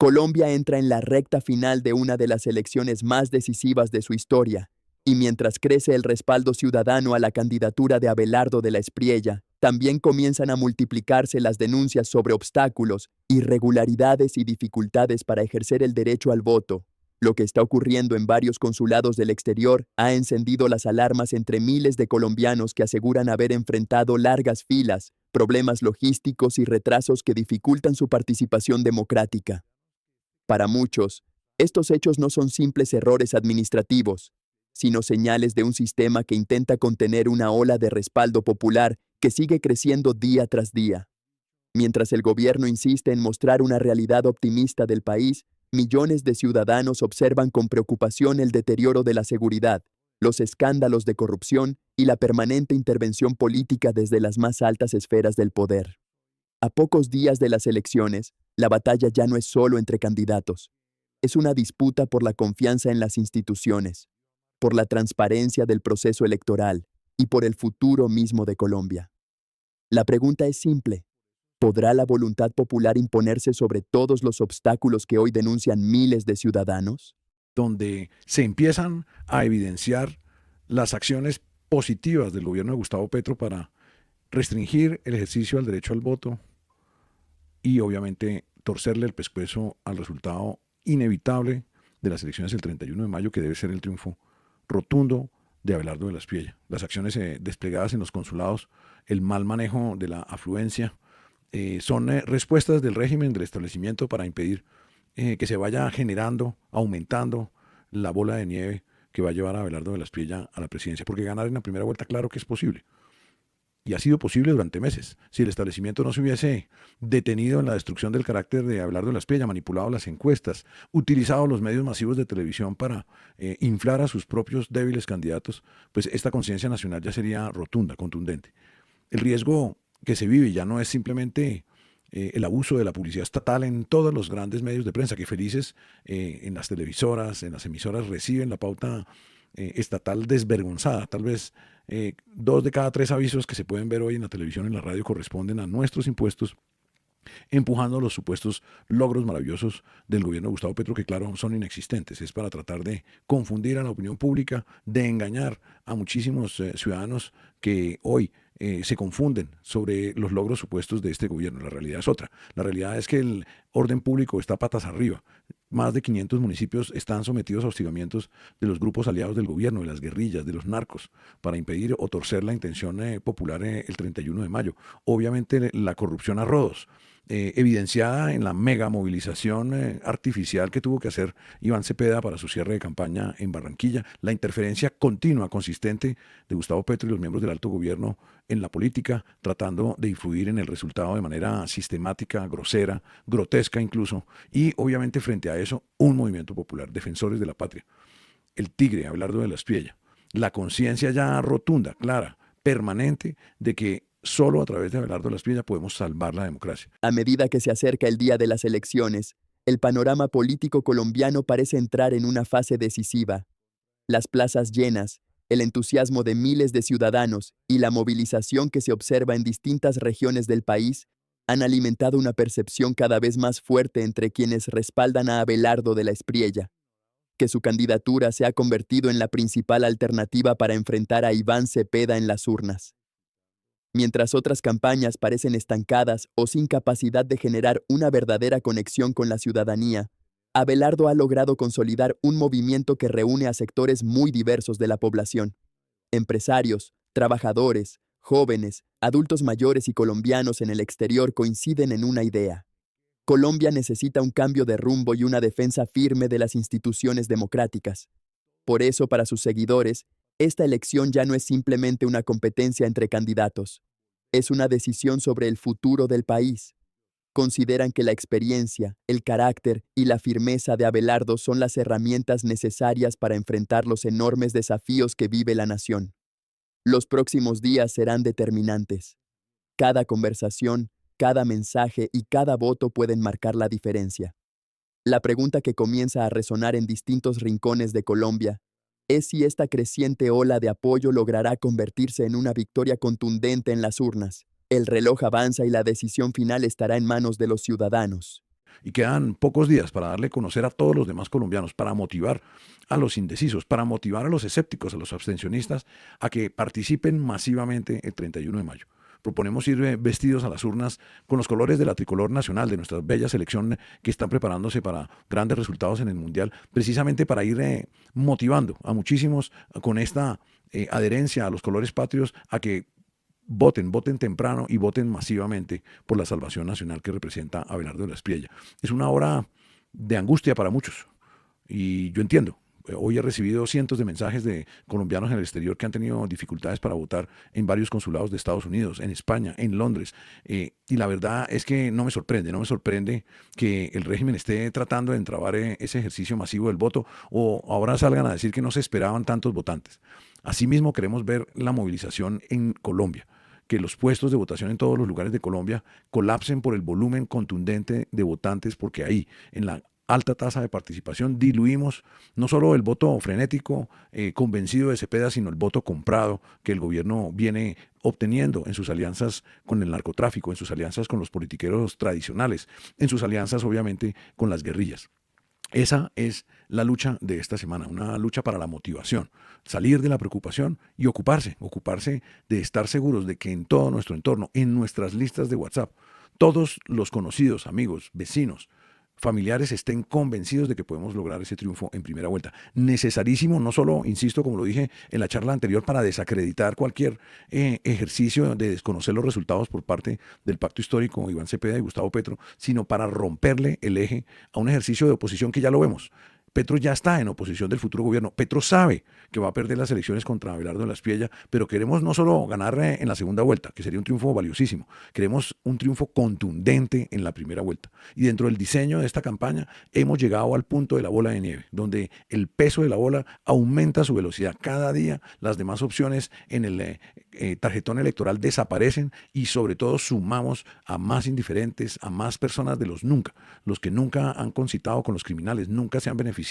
Colombia entra en la recta final de una de las elecciones más decisivas de su historia, y mientras crece el respaldo ciudadano a la candidatura de Abelardo de la Espriella, también comienzan a multiplicarse las denuncias sobre obstáculos, irregularidades y dificultades para ejercer el derecho al voto. Lo que está ocurriendo en varios consulados del exterior ha encendido las alarmas entre miles de colombianos que aseguran haber enfrentado largas filas, problemas logísticos y retrasos que dificultan su participación democrática. Para muchos, estos hechos no son simples errores administrativos, sino señales de un sistema que intenta contener una ola de respaldo popular que sigue creciendo día tras día. Mientras el gobierno insiste en mostrar una realidad optimista del país, millones de ciudadanos observan con preocupación el deterioro de la seguridad, los escándalos de corrupción y la permanente intervención política desde las más altas esferas del poder. A pocos días de las elecciones, la batalla ya no es solo entre candidatos. Es una disputa por la confianza en las instituciones, por la transparencia del proceso electoral y por el futuro mismo de Colombia. La pregunta es simple. ¿Podrá la voluntad popular imponerse sobre todos los obstáculos que hoy denuncian miles de ciudadanos? Donde se empiezan a evidenciar las acciones positivas del gobierno de Gustavo Petro para restringir el ejercicio del derecho al voto y obviamente torcerle el pescuezo al resultado inevitable de las elecciones del 31 de mayo, que debe ser el triunfo rotundo de Abelardo de la Espriella. Las acciones desplegadas en los consulados, el mal manejo de la afluencia, son respuestas del régimen del establecimiento para impedir que se vaya generando, aumentando la bola de nieve que va a llevar a Abelardo de la Espriella a la presidencia. Porque ganar en la primera vuelta, claro que es posible. Y ha sido posible durante meses. Si el establecimiento no se hubiese detenido en la destrucción del carácter de Abelardo de la Espriella, manipulado las encuestas, utilizado los medios masivos de televisión para inflar a sus propios débiles candidatos, pues esta conciencia nacional ya sería rotunda, contundente. El riesgo que se vive ya no es simplemente el abuso de la publicidad estatal en todos los grandes medios de prensa, que felices en las televisoras, en las emisoras reciben la pauta estatal desvergonzada. Tal vez 2 de cada 3 avisos que se pueden ver hoy en la televisión y en la radio corresponden a nuestros impuestos, empujando los supuestos logros maravillosos del gobierno de Gustavo Petro, que claro, son inexistentes. Es para tratar de confundir a la opinión pública, de engañar a muchísimos ciudadanos que hoy se confunden sobre los logros supuestos de este gobierno. La realidad es otra. La realidad es que el orden público está patas arriba. Más de 500 municipios están sometidos a hostigamientos de los grupos aliados del gobierno, de las guerrillas, de los narcos, para impedir o torcer la intención popular el 31 de mayo. Obviamente la corrupción a rodos, evidenciada en la mega movilización artificial que tuvo que hacer Iván Cepeda para su cierre de campaña en Barranquilla, la interferencia continua, consistente de Gustavo Petro y los miembros del alto gobierno en la política, tratando de influir en el resultado de manera sistemática, grosera, grotesca incluso, y obviamente frente a eso un movimiento popular, defensores de la patria, el tigre, Abelardo de la Espriella, la conciencia ya rotunda, clara, permanente de que solo a través de Abelardo de la Espriella podemos salvar la democracia. A medida que se acerca el día de las elecciones, el panorama político colombiano parece entrar en una fase decisiva. Las plazas llenas, el entusiasmo de miles de ciudadanos y la movilización que se observa en distintas regiones del país han alimentado una percepción cada vez más fuerte entre quienes respaldan a Abelardo de la Espriella, que su candidatura se ha convertido en la principal alternativa para enfrentar a Iván Cepeda en las urnas. Mientras otras campañas parecen estancadas o sin capacidad de generar una verdadera conexión con la ciudadanía, Abelardo ha logrado consolidar un movimiento que reúne a sectores muy diversos de la población. Empresarios, trabajadores, jóvenes, adultos mayores y colombianos en el exterior coinciden en una idea. Colombia necesita un cambio de rumbo y una defensa firme de las instituciones democráticas. Por eso, para sus seguidores, esta elección ya no es simplemente una competencia entre candidatos. Es una decisión sobre el futuro del país. Consideran que la experiencia, el carácter y la firmeza de Abelardo son las herramientas necesarias para enfrentar los enormes desafíos que vive la nación. Los próximos días serán determinantes. Cada conversación, cada mensaje y cada voto pueden marcar la diferencia. La pregunta que comienza a resonar en distintos rincones de Colombia es si esta creciente ola de apoyo logrará convertirse en una victoria contundente en las urnas. El reloj avanza y la decisión final estará en manos de los ciudadanos. Y quedan pocos días para darle a conocer a todos los demás colombianos, para motivar a los indecisos, para motivar a los escépticos, a los abstencionistas, a que participen masivamente el 31 de mayo. Proponemos ir vestidos a las urnas con los colores de la tricolor nacional, de nuestra bella selección que está preparándose para grandes resultados en el Mundial, precisamente para ir motivando a muchísimos con esta adherencia a los colores patrios a que voten temprano y voten masivamente por la salvación nacional que representa Abelardo de la Espriella. Es una hora de angustia para muchos y yo entiendo. Hoy he recibido cientos de mensajes de colombianos en el exterior que han tenido dificultades para votar en varios consulados de Estados Unidos, en España, en Londres. Y la verdad es que no me sorprende que el régimen esté tratando de entrabar ese ejercicio masivo del voto o ahora salgan a decir que no se esperaban tantos votantes. Asimismo, queremos ver la movilización en Colombia, que los puestos de votación en todos los lugares de Colombia colapsen por el volumen contundente de votantes, porque ahí, en la alta tasa de participación, diluimos no solo el voto frenético, convencido de Cepeda, sino el voto comprado que el gobierno viene obteniendo en sus alianzas con el narcotráfico, en sus alianzas con los politiqueros tradicionales, en sus alianzas obviamente con las guerrillas. Esa es la lucha de esta semana, una lucha para la motivación, salir de la preocupación y ocuparse de estar seguros de que en todo nuestro entorno, en nuestras listas de WhatsApp, todos los conocidos, amigos, vecinos, familiares estén convencidos de que podemos lograr ese triunfo en primera vuelta. Necesarísimo, no solo, insisto, como lo dije en la charla anterior, para desacreditar cualquier ejercicio de desconocer los resultados por parte del pacto histórico Iván Cepeda y Gustavo Petro, sino para romperle el eje a un ejercicio de oposición que ya lo vemos. Petro ya está en oposición del futuro gobierno. Petro sabe que va a perder las elecciones contra Abelardo de la Espriella, pero queremos no solo ganar en la segunda vuelta, que sería un triunfo valiosísimo, queremos un triunfo contundente en la primera vuelta. Y dentro del diseño de esta campaña hemos llegado al punto de la bola de nieve, donde el peso de la bola aumenta su velocidad. Cada día las demás opciones en el tarjetón electoral desaparecen y sobre todo sumamos a más indiferentes, a más personas de los que nunca han concitado con los criminales, nunca se han beneficiado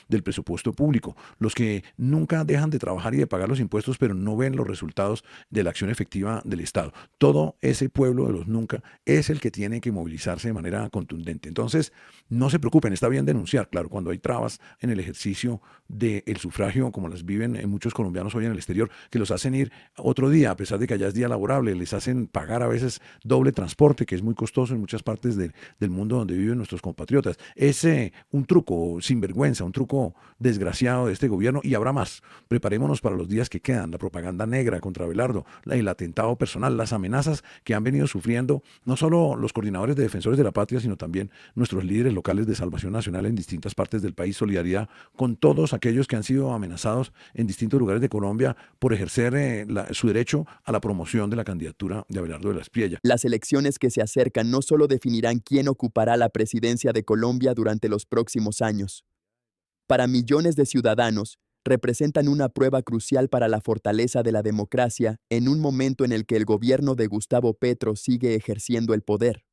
del presupuesto público, los que nunca dejan de trabajar y de pagar los impuestos, pero no ven los resultados de la acción efectiva del Estado. Todo ese pueblo de los nunca es el que tiene que movilizarse de manera contundente. Entonces, no se preocupen, está bien denunciar, claro, cuando hay trabas en el ejercicio del sufragio, como las viven muchos colombianos hoy en el exterior, que los hacen ir otro día, a pesar de que allá es día laborable, les hacen pagar a veces doble transporte, que es muy costoso en muchas partes del mundo donde viven nuestros compatriotas. Es un truco sinvergüenza, un truco desgraciado de este gobierno y habrá más. Preparémonos para los días que quedan, la propaganda negra contra Abelardo, el atentado personal, las amenazas que han venido sufriendo no solo los coordinadores de defensores de la patria, sino también nuestros líderes locales de Salvación Nacional en distintas partes del país. Solidaridad con todos aquellos que han sido amenazados en distintos lugares de Colombia por ejercer su derecho a la promoción de la candidatura de Abelardo de la Espriella. Las elecciones que se acercan no solo definirán quién ocupará la presidencia de Colombia durante los próximos años. Para millones de ciudadanos, representan una prueba crucial para la fortaleza de la democracia en un momento en el que el gobierno de Gustavo Petro sigue ejerciendo el poder.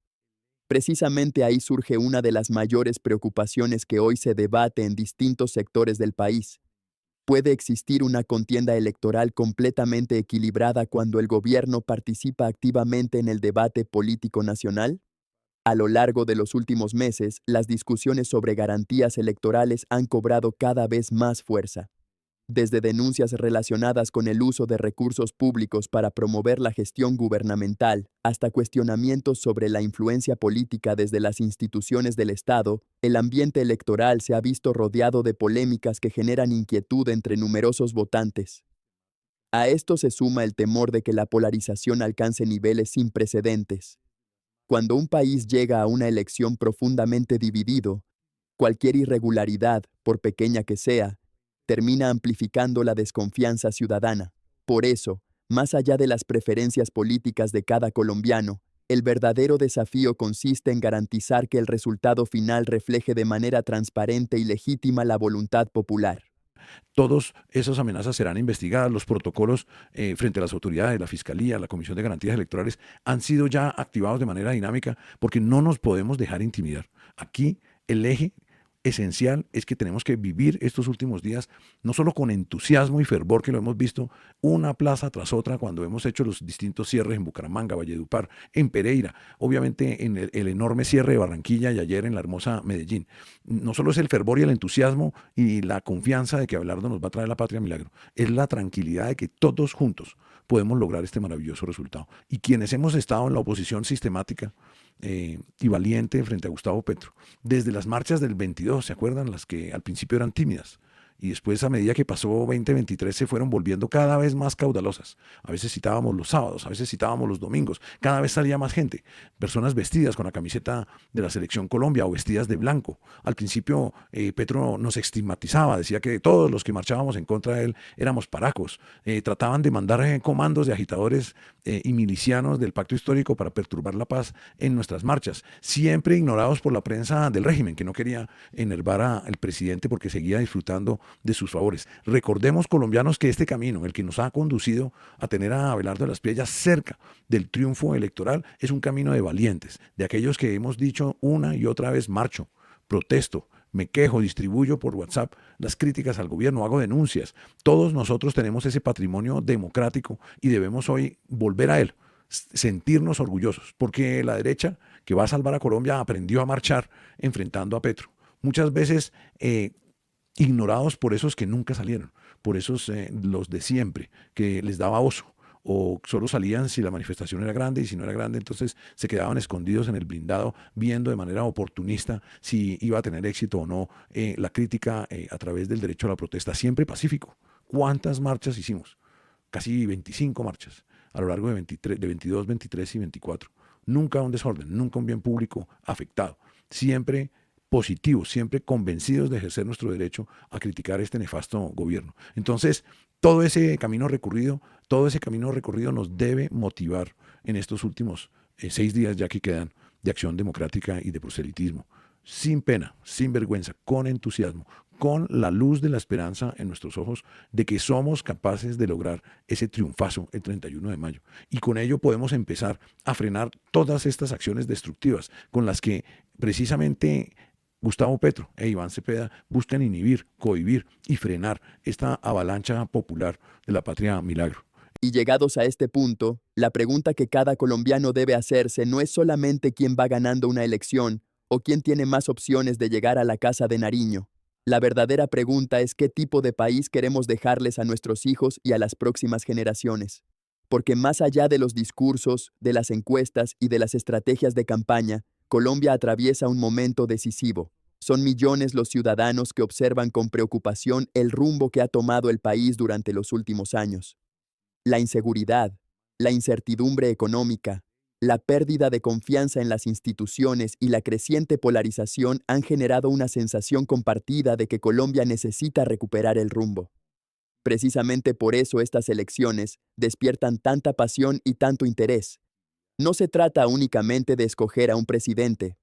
Precisamente ahí surge una de las mayores preocupaciones que hoy se debate en distintos sectores del país. ¿Puede existir una contienda electoral completamente equilibrada cuando el gobierno participa activamente en el debate político nacional? A lo largo de los últimos meses, las discusiones sobre garantías electorales han cobrado cada vez más fuerza. Desde denuncias relacionadas con el uso de recursos públicos para promover la gestión gubernamental, hasta cuestionamientos sobre la influencia política desde las instituciones del Estado, el ambiente electoral se ha visto rodeado de polémicas que generan inquietud entre numerosos votantes. A esto se suma el temor de que la polarización alcance niveles sin precedentes. Cuando un país llega a una elección profundamente dividido, cualquier irregularidad, por pequeña que sea, termina amplificando la desconfianza ciudadana. Por eso, más allá de las preferencias políticas de cada colombiano, el verdadero desafío consiste en garantizar que el resultado final refleje de manera transparente y legítima la voluntad popular. Todas esas amenazas serán investigadas. Los protocolos frente a las autoridades, la Fiscalía, la Comisión de Garantías Electorales han sido ya activados de manera dinámica porque no nos podemos dejar intimidar. Aquí el eje esencial es que tenemos que vivir estos últimos días no solo con entusiasmo y fervor, que lo hemos visto una plaza tras otra cuando hemos hecho los distintos cierres en Bucaramanga, Valledupar, en Pereira, obviamente en el enorme cierre de Barranquilla y ayer en la hermosa Medellín. No solo es el fervor y el entusiasmo y la confianza de que Abelardo nos va a traer la patria milagro, es la tranquilidad de que todos juntos podemos lograr este maravilloso resultado. Y quienes hemos estado en la oposición sistemática y valiente frente a Gustavo Petro, desde las marchas del 22, ¿se acuerdan? Las que al principio eran tímidas y después a medida que pasó 2023 se fueron volviendo cada vez más caudalosas. A veces citábamos los sábados, a veces citábamos los domingos, cada vez salía más gente, personas vestidas con la camiseta de la Selección Colombia o vestidas de blanco. Al principio Petro nos estigmatizaba, decía que todos los que marchábamos en contra de él éramos paracos, trataban de mandar comandos de agitadores y milicianos del pacto histórico para perturbar la paz en nuestras marchas, siempre ignorados por la prensa del régimen, que no quería enervar al presidente porque seguía disfrutando de sus favores. Recordemos, colombianos, que este camino, el que nos ha conducido a tener a Abelardo de las Piedras cerca del triunfo electoral, es un camino de valientes, de aquellos que hemos dicho una y otra vez: marcho, protesto, me quejo, distribuyo por WhatsApp las críticas al gobierno, hago denuncias. Todos nosotros tenemos ese patrimonio democrático y debemos hoy volver a él, sentirnos orgullosos, porque la derecha que va a salvar a Colombia aprendió a marchar enfrentando a Petro. Muchas veces ignorados por esos que nunca salieron, por esos los de siempre, que les daba oso, o solo salían si la manifestación era grande, y si no era grande entonces se quedaban escondidos en el blindado viendo de manera oportunista si iba a tener éxito o no la crítica a través del derecho a la protesta, siempre pacífico. ¿Cuántas marchas hicimos? Casi 25 marchas a lo largo de 22, 23 y 24. Nunca un desorden, nunca un bien público afectado, siempre positivos, siempre convencidos de ejercer nuestro derecho a criticar este nefasto gobierno. Entonces, todo ese camino recorrido nos debe motivar en estos últimos 6 días ya que quedan de acción democrática y de proselitismo, sin pena, sin vergüenza, con entusiasmo, con la luz de la esperanza en nuestros ojos de que somos capaces de lograr ese triunfazo el 31 de mayo. Y con ello podemos empezar a frenar todas estas acciones destructivas con las que precisamente Gustavo Petro e Iván Cepeda buscan inhibir, cohibir y frenar esta avalancha popular de la patria milagro. Y llegados a este punto, la pregunta que cada colombiano debe hacerse no es solamente quién va ganando una elección o quién tiene más opciones de llegar a la casa de Nariño. La verdadera pregunta es qué tipo de país queremos dejarles a nuestros hijos y a las próximas generaciones. Porque más allá de los discursos, de las encuestas y de las estrategias de campaña, Colombia atraviesa un momento decisivo. Son millones los ciudadanos que observan con preocupación el rumbo que ha tomado el país durante los últimos años. La inseguridad, la incertidumbre económica, la pérdida de confianza en las instituciones y la creciente polarización han generado una sensación compartida de que Colombia necesita recuperar el rumbo. Precisamente por eso estas elecciones despiertan tanta pasión y tanto interés. No se trata únicamente de escoger a un presidente.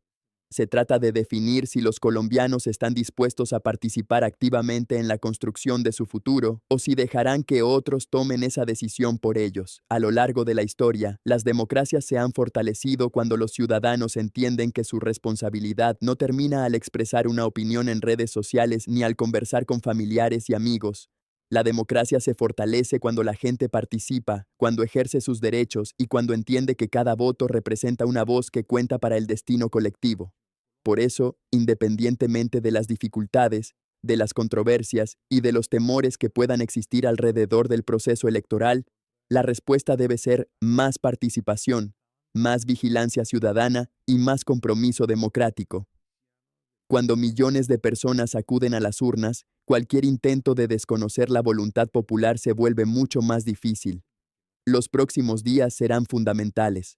Se trata de definir si los colombianos están dispuestos a participar activamente en la construcción de su futuro o si dejarán que otros tomen esa decisión por ellos. A lo largo de la historia, las democracias se han fortalecido cuando los ciudadanos entienden que su responsabilidad no termina al expresar una opinión en redes sociales ni al conversar con familiares y amigos. La democracia se fortalece cuando la gente participa, cuando ejerce sus derechos y cuando entiende que cada voto representa una voz que cuenta para el destino colectivo. Por eso, independientemente de las dificultades, de las controversias y de los temores que puedan existir alrededor del proceso electoral, la respuesta debe ser más participación, más vigilancia ciudadana y más compromiso democrático. Cuando millones de personas acuden a las urnas, cualquier intento de desconocer la voluntad popular se vuelve mucho más difícil. Los próximos días serán fundamentales.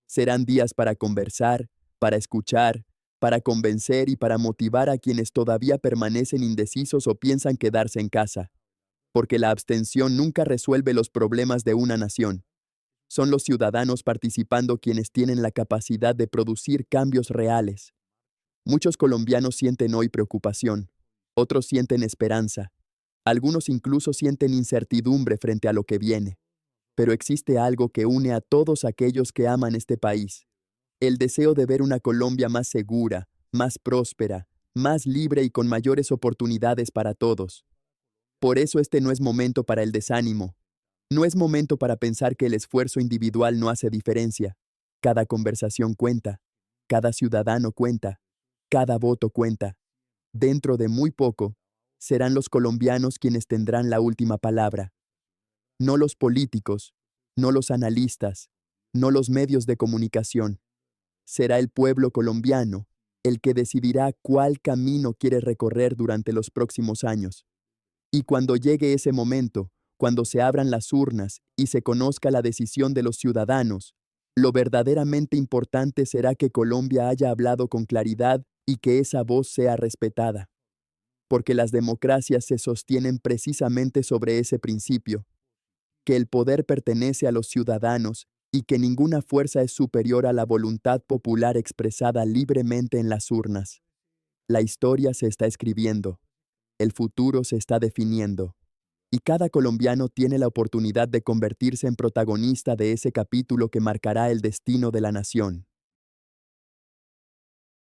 Serán días para conversar, para escuchar, para convencer y para motivar a quienes todavía permanecen indecisos o piensan quedarse en casa. Porque la abstención nunca resuelve los problemas de una nación. Son los ciudadanos participando quienes tienen la capacidad de producir cambios reales. Muchos colombianos sienten hoy preocupación, otros sienten esperanza, algunos incluso sienten incertidumbre frente a lo que viene. Pero existe algo que une a todos aquellos que aman este país: el deseo de ver una Colombia más segura, más próspera, más libre y con mayores oportunidades para todos. Por eso este no es momento para el desánimo. No es momento para pensar que el esfuerzo individual no hace diferencia. Cada conversación cuenta, cada ciudadano cuenta, cada voto cuenta. Dentro de muy poco, serán los colombianos quienes tendrán la última palabra. No los políticos, no los analistas, no los medios de comunicación. Será el pueblo colombiano el que decidirá cuál camino quiere recorrer durante los próximos años. Y cuando llegue ese momento, cuando se abran las urnas y se conozca la decisión de los ciudadanos, lo verdaderamente importante será que Colombia haya hablado con claridad y que esa voz sea respetada. Porque las democracias se sostienen precisamente sobre ese principio, que el poder pertenece a los ciudadanos y que ninguna fuerza es superior a la voluntad popular expresada libremente en las urnas. La historia se está escribiendo, el futuro se está definiendo, y cada colombiano tiene la oportunidad de convertirse en protagonista de ese capítulo que marcará el destino de la nación.